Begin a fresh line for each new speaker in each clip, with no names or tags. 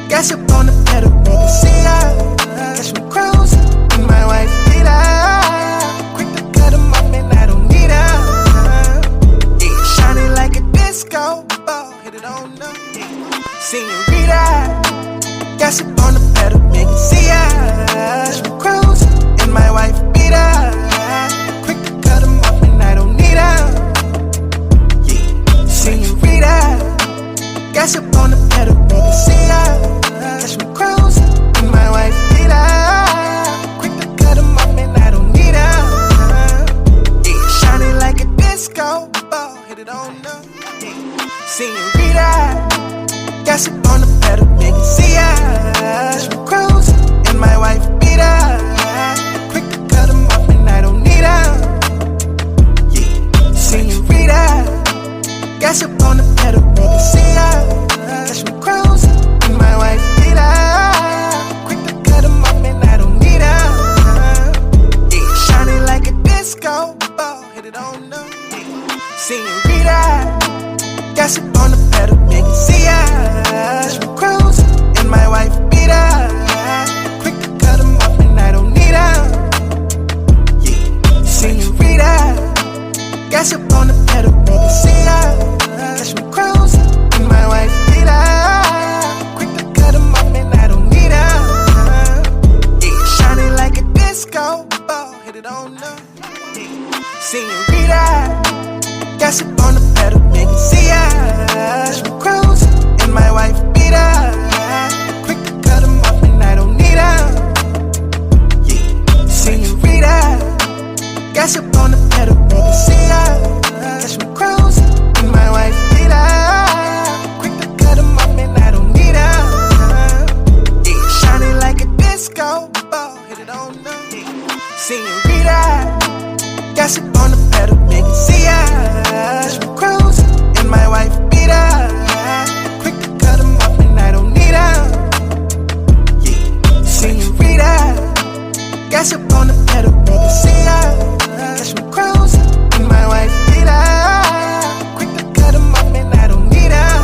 Gas up on the pedal, we can see her. Catch me cruising in my white Vita. Quick to cut him off and I don't need her. Yeah, shining like a disco ball, hit it on the Senorita. Gas up on the pedal, we can see her. Catch me cruising in my white Vita. Quick to cut him off and I don't need her. Yeah, Senorita. Gas up on the pedal, we can see her. Catch me cruising in my white Vita. Quick to cut him off and I don't need her. Yeah, shining like a disco ball, hit it on the Senorita. Gas up on the pedal, we can see her. Catch me cruising in my white Vita. Quick to cut him off and I don't need her. Yeah, Senorita. Gas up on the pedal, we can see her. Catch me cruising in my white Vita. Quick to cut him off and I don't need her. Yeah, shining like a disco ball, hit it on the Senorita. Gas up on the pedal, we can see her. Catch me cruising in my white Vita. Quick to cut him off and I don't need her. Yeah, Senorita. Gas up on the pedal, we can see her. Catch me cruising in my white Vita. Quick to cut him off and I don't need her. Yeah, shining like a disco ball, hit it on the Senorita. Gas up on the pedal, we can see her. Catch me cruising in my white Vita. Quick to cut him off and I don't need her. Yeah, Senorita. Gas up on the pedal, we can see her. Catch me cruising in my white Vita. Quick to cut him off and I don't need her. Yeah, shining like a disco ball, hit it on the Senorita. Gas up on the pedal, we can see her. Catch me cruising in my white Vita. Quick to cut him off and I don't need her. Yeah, Senorita. Gas up on the pedal, we can see her. Catch me cruising in my white Vita. Quick to cut him off and I don't need her.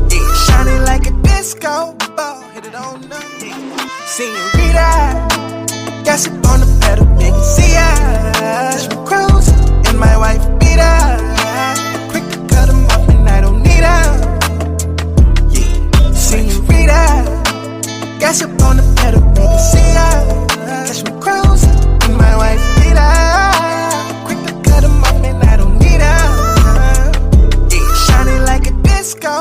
Yeah, shining like a disco ball, hit it on the Senorita. Gas up on the pedal, we can see her. Catch me cruising in my white Vita. Quick to cut him off and I don't need her. Yeah, Senorita. Gas up on the pedal, we can see her. Catch me cruising in my white Vita. Quick to cut him off and I don't need her. Yeah, shining like a disco.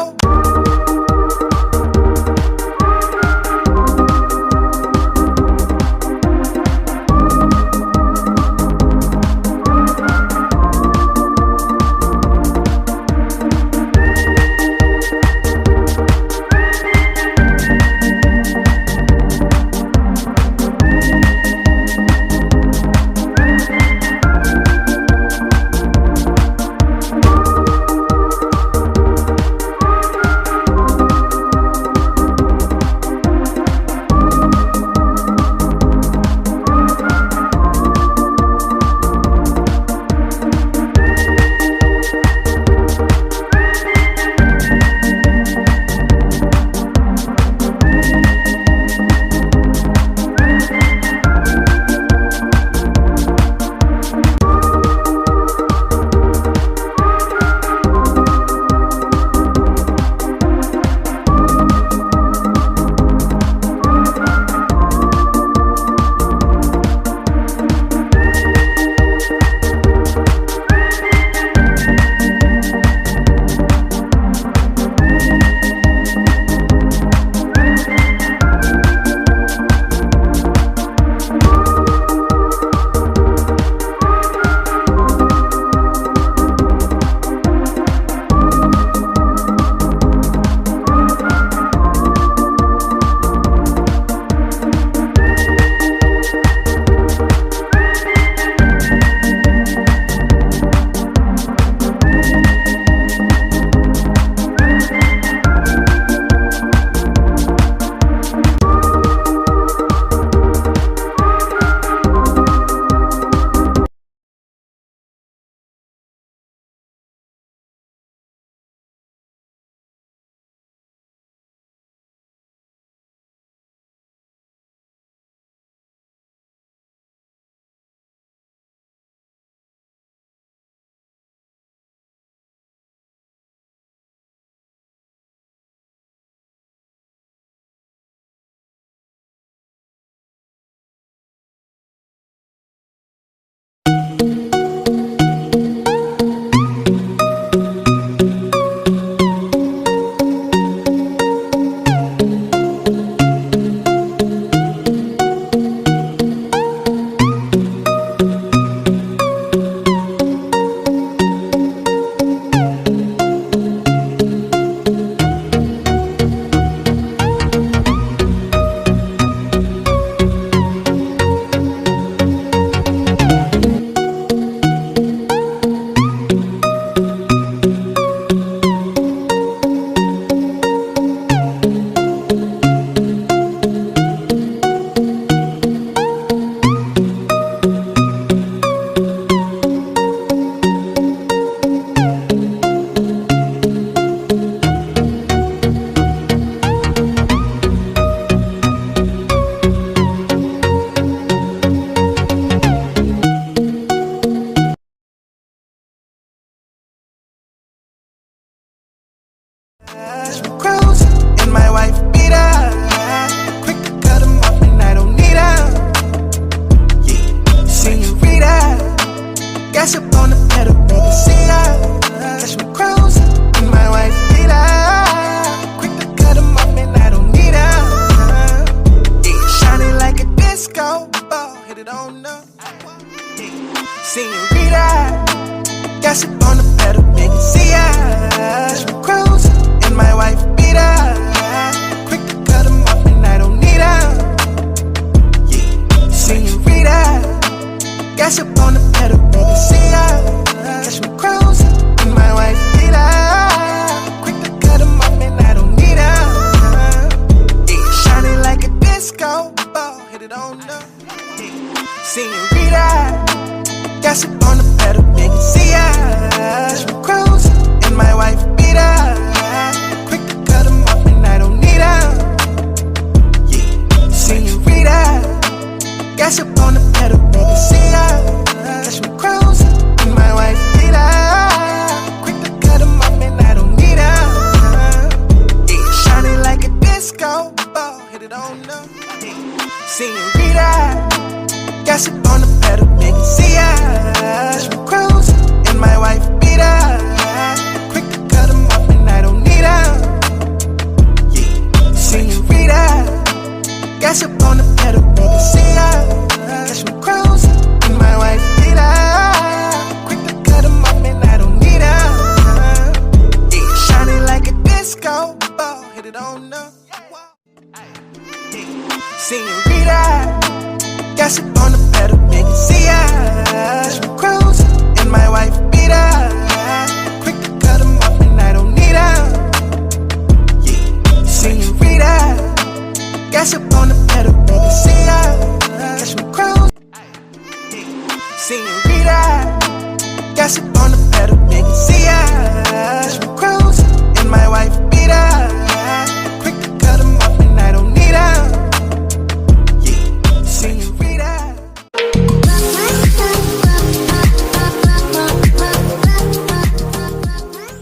it on up. Senorita, gas up on the pedal, baby. See ya. She cruising in my wife beat her. Quick to cut 'em off and I don't need her. Yeah, senorita, gas up on the pedal, baby. See ya. Catch me cruising in my wife beat her. Quick to cut 'em off and I don't need her. Yeah, shining like a disco ball. Hit it on up. Senorita, gas up on the pedal, baby. See ya. She cruising in my wife beat her. Quick to cut 'em off and I don't need her. Yeah, senorita, gas up on the pedal, baby. See ya. Catch me cruising. Senorita, gas up on the pedal, baby. See ya. She cruising in my wife beat her.